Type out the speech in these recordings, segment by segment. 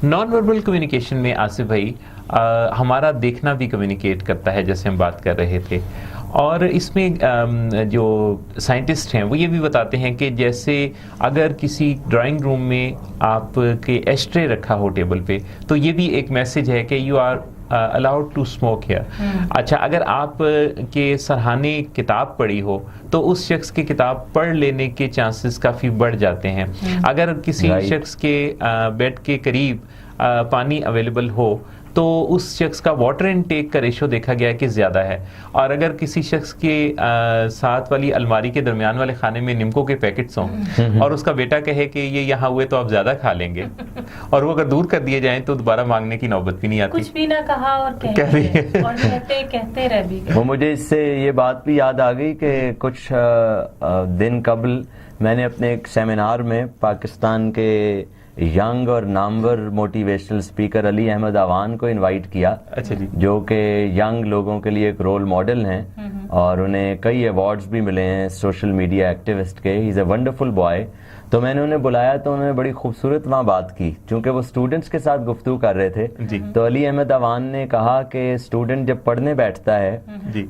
Naan verbal communication میں آصف بھائی ہمارا دیکھنا بھی کمیونیکیٹ کرتا ہے، جیسے ہم بات کر رہے تھے، اور اس میں جو سائنٹسٹ ہیں وہ یہ بھی بتاتے ہیں کہ جیسے اگر کسی ڈرائنگ روم میں آپ کے ایشٹرے رکھا ہو ٹیبل پہ تو یہ بھی ایک میسج ہے کہ you are allowed to smoke here. اچھا، اگر آپ کے سرہانے کتاب پڑھی ہو تو اس شخص کی کتاب پڑھ لینے کے چانسز کافی بڑھ جاتے ہیں. اگر کسی شخص کے بیڈ کے قریب پانی اویلیبل ہو تو اس شخص کا واٹر انٹیک کا ریشو دیکھا گیا کہ زیادہ ہے. اور اگر کسی شخص کے ساتھ والی الماری کے درمیان والے خانے میں نمکو کے پیکٹس ہوں اور اس کا بیٹا کہے کہ یہ یہاں ہوئے تو آپ زیادہ کھا لیں گے، اور وہ اگر دور کر دیے جائیں تو دوبارہ مانگنے کی نوبت بھی نہیں آتی. کچھ بھی نہ کہا اور کہتے رہ بھی گئے. وہ مجھے اس سے یہ بات بھی یاد آ گئی کہ کچھ دن قبل میں نے اپنے ایک سیمینار میں پاکستان کے ینگ اور نامور موٹیویشنل اسپیکر علی احمد اعوان کو انوائٹ کیا. اچھا جی. جو کہ ینگ لوگوں کے لیے ایک رول ماڈل ہیں اور انہیں کئی ایوارڈز بھی ملے ہیں سوشل میڈیا ایکٹیوسٹ کے. ہی از اے ونڈرفل بوائے. تو میں نے انہیں بلایا تو انہوں نے بڑی خوبصورت وہاں بات کی، چونکہ وہ اسٹوڈنٹس کے ساتھ گفتگو کر رہے تھے. تو علی احمد اعوان نے کہا کہ اسٹوڈنٹ جب پڑھنے بیٹھتا ہے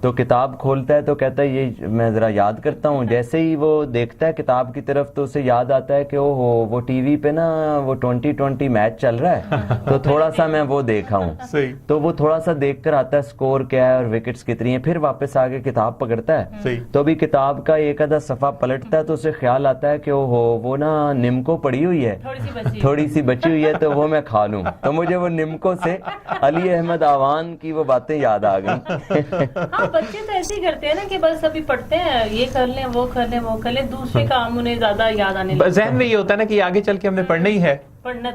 تو کتاب کھولتا ہے تو کہتا ہے یہ میں ذرا یاد کرتا ہوں. جیسے ہی وہ دیکھتا ہے کتاب کی طرف تو اسے یاد آتا ہے کہ وہ ٹی وی پہ نا وہ 2020 میچ چل رہا ہے تو تھوڑا سا میں وہ دیکھا ہوں. تو وہ تھوڑا سا دیکھ کر آتا ہے اسکور کیا ہے اور وکٹس کتنی ہیں، پھر واپس آگے کتاب پکڑتا ہے. تو ابھی کتاب کا ایک آدھا صفحہ پلٹتا ہے تو اسے خیال آتا ہے کہ وہ نا نمکو پڑی ہوئی ہے، تھوڑی سی بچی ہوئی ہے تو وہ میں کھا لوں. تو مجھے وہ نمکو سے علی احمد اعوان کی وہ باتیں یاد آ گئیں. ہاں بچے تو ایسے ہی کرتے ہیں نا کہ بس ابھی پڑھتے ہیں، یہ کر لیں وہ کر لیں وہ کر لیں، دوسرے کام انہیں زیادہ یاد آنے لگتے ہیں. ذہن میں یہ ہوتا ہے نا کہ آگے چل کے ہم نے پڑھنا ہی ہے، پڑھنا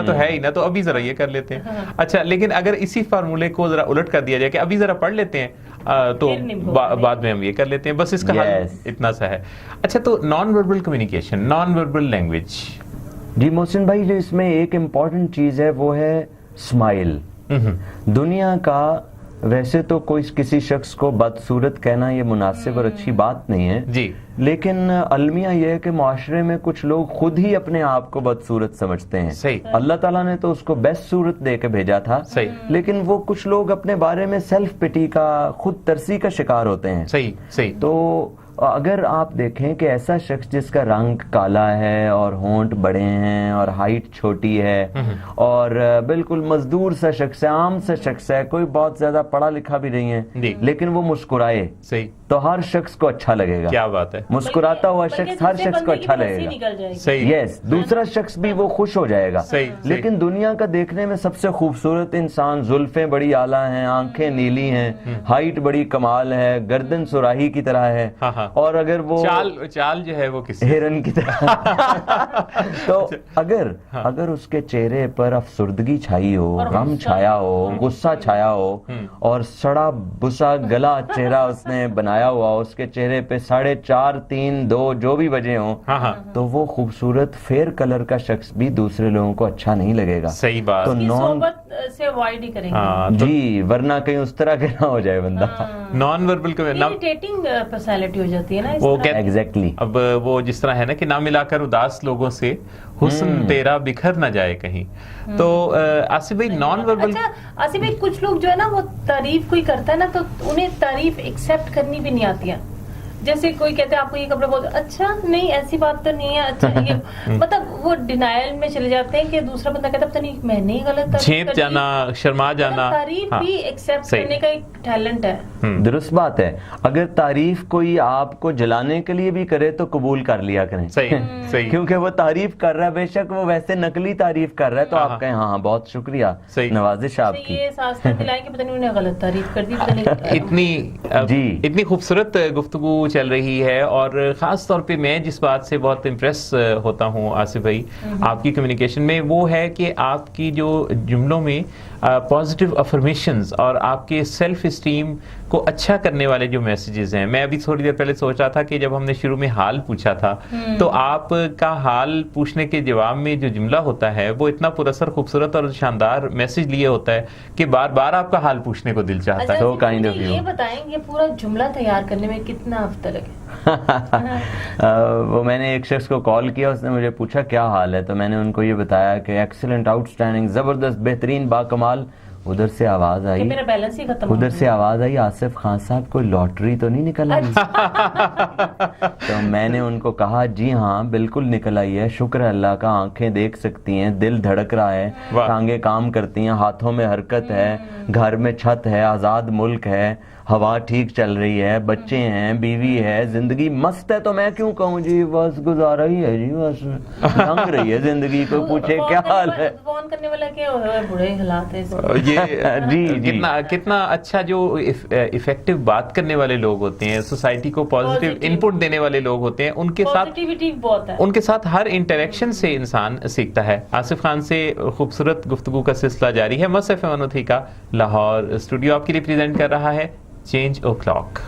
تو ہے ہی نا، تو ابھی ذرا یہ کر لیتے ہیں. اچھا، لیکن اگر اسی فارمولے کو ذرا الٹ کر دیا جائے کہ ابھی ذرا پڑھ لیتے ہیں تو بعد میں ہم یہ کر لیتے ہیں، بس اس کا حل اتنا سا ہے. اچھا، تو non verbal communication, non verbal language. جی محسن بھائی، جو اس میں ایک امپورٹنٹ چیز ہے وہ ہے اسمائل. دنیا کا ویسے تو کوئی کسی شخص کو بدصورت کہنا یہ مناسب اور اچھی بات نہیں ہے جی، لیکن المیہ یہ ہے کہ معاشرے میں کچھ لوگ خود ہی اپنے آپ کو بدصورت سمجھتے ہیں. صحیح. اللہ تعالیٰ نے تو اس کو بیسٹ صورت دے کے بھیجا تھا. صحیح. لیکن وہ کچھ لوگ اپنے بارے میں سیلف پٹی کا، خود ترسی کا شکار ہوتے ہیں. صحیح صحیح. تو اگر آپ دیکھیں کہ ایسا شخص جس کا رنگ کالا ہے اور ہونٹ بڑے ہیں اور ہائٹ چھوٹی ہے اور بالکل مزدور سا شخص ہے، عام سا شخص ہے، کوئی بہت زیادہ پڑھا لکھا بھی نہیں ہے، لیکن وہ مسکرائے صحیح تو ہر شخص کو اچھا لگے گا. کیا بات ہے. مسکراتا ہوا شخص ہر شخص کو اچھا لگے گا. صحیح. یس، دوسرا شخص بھی وہ خوش ہو جائے گا. لیکن دنیا کا دیکھنے میں سب سے خوبصورت انسان، زلفیں بڑی اعلیٰ ہیں، آنکھیں نیلی ہیں، ہائٹ بڑی کمال ہے، گردن سراہی کی طرح ہے، اور اگر وہ چال جو ہے وہ کسی ہرن کی طرح تو اگر اس کے چہرے پر افسردگی چھائی ہو، غم چھایا ہو، غصہ چھایا ہو اور سڑا بسا گلا چہرہ اس نے بنایا ہوا، اس کے چہرے پہ 4.5 3 2 جو بھی وجہ ہوں، تو وہ خوبصورت فیئر کلر کا شخص بھی دوسرے لوگوں کو اچھا نہیں لگے گا. صحیح بات. تو صحبت سے اوائڈ ہی کریں گے. جی، ورنہ کہیں اس طرح کے نہ ہو جائے بندہ. نان وربل اریٹیٹنگ پرسنالٹی ہو جاتی ہے نا وہ ایگزیکٹلی. اب وہ جس طرح ہے نا کہ نہ ملا کر اداس لوگوں سے حسن تیرا بکھر نہ جائے کہیں. تو آصف بھائی نان وربل. اچھا آصف بھائی، کچھ لوگ جو ہے نا وہ تعریف کوئی کرتا ہے نا تو انہیں تعریف ایکسیپٹ کرنی بھی نہیں آتی ہے. جیسے کوئی کہتے ہیں آپ کو یہ کپڑا بہت اچھا، نہیں ایسی بات تو نہیں ہے، اچھا یہ مطلب وہ ڈینائل میں چلے جاتے ہیں کہ دوسرا بندہ کہتا پتہ نہیں میں نے غلط جھیپ جانا، شرما جانا. تعریف بھی ایکسیپٹ کرنے کا ایک ٹیلنٹ ہے. درست بات ہے. اگر تعریف کوئی آپ کو جلانے کے لیے بھی کرے تو قبول کر لیا کریں. صحیح. کیونکہ وہ تعریف کر رہا ہے، بے شک وہ ویسے نقلی تعریف کر رہا ہے تو آپ کہیں ہاں بہت شکریہ، نوازش آپ کی. یہ احساس دلائیں کہ پتہ نہیں انہیں غلط تعریف کر دی. اتنی خوبصورت گفتگو چل رہی ہے، اور خاص طور پہ میں جس بات سے بہت امپریس ہوتا ہوں آصف بھائی آپ کی کمیونیکیشن میں، وہ ہے کہ آپ کی جو جملوں میں پازیٹیو افرمیشنز اور آپ کے سیلف اسٹیم کو اچھا کرنے والے جو میسیجز ہیں. میں ابھی تھوڑی دیر پہلے سوچ رہا تھا کہ جب ہم نے شروع میں حال پوچھا تھا تو آپ کا حال پوچھنے کے جواب میں جو جملہ ہوتا ہے وہ اتنا پر اثر خوبصورت اور شاندار میسج لیے ہوتا ہے کہ بار بار آپ کا حال پوچھنے کو دل چاہتا ہے. So kind of you. یہ بتائیں یہ پورا جملہ تیار کرنے میں کتنا وقت لگے؟ وہ میں نے ایک شخص کو کال کیا, اس نے مجھے پوچھا کیا حال ہے, تو میں نے ان کو یہ بتایا کہ ایکسلنٹ, آؤٹ اسٹینڈنگ, زبردست, بہترین, باکمال. ادھر سے آواز آئی, میرا بیلنس ہی ختم, ادھر سے آواز آئی, آصف خان صاحب کوئی لاٹری تو نہیں نکل آئی؟ تو میں نے ان کو کہا جی ہاں بالکل نکل آئی ہے, شکر ہے اللہ کا, آنکھیں دیکھ سکتی ہیں, دل دھڑک رہا ہے, ٹانگیں کام کرتی ہیں, ہاتھوں میں حرکت ہے, گھر میں چھت ہے, آزاد ملک ہے, ہوا ٹھیک چل رہی ہے, بچے ہیں, بیوی ہے, زندگی مست ہے. تو میں کیوں کہوں جی بس گزارا ہی ہے, جی بس لنگ رہی ہے زندگی, کوئی پوچھے کیا حال ہے. فون کرنے والا کیا ہے, بڑے حالات ہیں جی کتنا اچھا جو افیکٹو بات کرنے والے لوگ ہوتے ہیں, سوسائٹی کو پازیٹیو ان پٹ دینے والے لوگ ہوتے ہیں, ان کے ساتھ بہت ہے, ان کے ساتھ ہر انٹریکشن سے انسان سیکھتا ہے. آصف خان سے خوبصورت گفتگو کا سلسلہ جاری ہے. مس FM 103 کا لاہور اسٹوڈیو آپ کے لیے پریزنٹ کر رہا ہے چینج او کلاک.